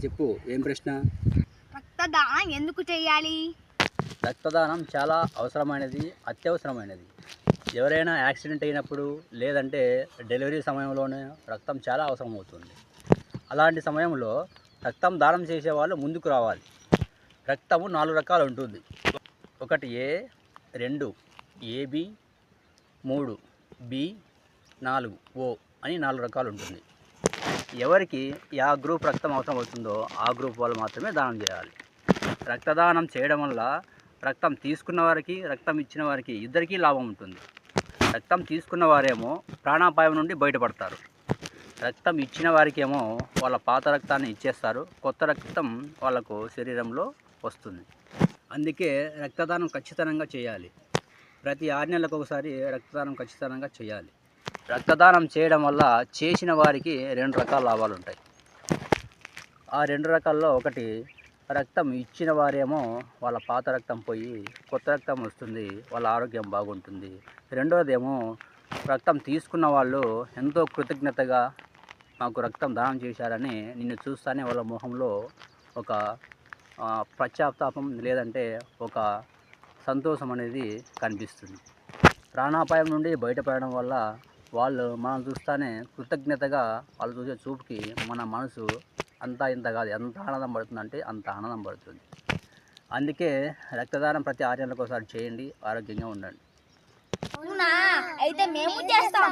చెప్పు, ఏం ప్రశ్న? రక్తదానం ఎందుకు చేయాలి? రక్తదానం చాలా అవసరమైనది, అత్యవసరమైనది. ఎవరైనా యాక్సిడెంట్ అయినప్పుడు లేదంటే డెలివరీ సమయంలోనే రక్తం చాలా అవసరం అవుతుంది. అలాంటి సమయంలో రక్తం దానం చేసే వాళ్ళు ముందుకు రావాలి. రక్తము 4 రకాలు ఉంటుంది. 1 ఏ, 2 ఏబి, 3 బి, 4 ఓ అని 4 రకాలు ఉంటుంది. ఎవరికి యా గ్రూప్ రక్తం అవసరం అవుతుందో ఆ గ్రూప్ వాళ్ళు మాత్రమే దానం చేయాలి. రక్తదానం చేయడం వల్ల రక్తం తీసుకున్న వారికి, రక్తం ఇచ్చిన వారికి ఇద్దరికీ లాభం ఉంటుంది. రక్తం తీసుకున్న వారేమో ప్రాణాపాయం నుండి బయటపడతారు. రక్తం ఇచ్చిన వారికేమో వాళ్ళ పాత రక్తాన్ని ఇచ్చేస్తారు, కొత్త రక్తం వాళ్ళకు శరీరంలో వస్తుంది. అందుకే రక్తదానం ఖచ్చితంగా చేయాలి. ప్రతి 6 నెలలకు ఒకసారి రక్తదానం ఖచ్చితంగా చేయాలి. రక్తదానం చేయడం వల్ల చేసిన వారికి 2 రకాల లాభాలు ఉంటాయి. ఆ 2 రకాల్లో ఒకటి, రక్తం ఇచ్చిన వారేమో వాళ్ళ పాత రక్తం పోయి కొత్త రక్తం వస్తుంది, వాళ్ళ ఆరోగ్యం బాగుంటుంది. రెండోదేమో రక్తం తీసుకున్న వాళ్ళు ఎంతో కృతజ్ఞతగా మాకు రక్తం దానం చేశారని నిన్ను చూస్తానే వాళ్ళ మొహంలో ఒక పశ్చాత్తాపం లేదంటే ఒక సంతోషం అనేది కనిపిస్తుంది. ప్రాణాపాయం నుండి బయటపడడం వల్ల వాళ్ళు మనం చూస్తానే కృతజ్ఞతగా వాళ్ళు చూసే చూపుకి మన మనసు అంతా ఇంత కాదు, ఎంత ఆనందం పడుతుందంటే అంత ఆనందం పడుతుంది. అందుకే రక్తదానం ప్రతి 6 నెలలకు ఒకసారి చేయండి, ఆరోగ్యంగా ఉండండి. అవునా? అయితే మేము చేస్తాం.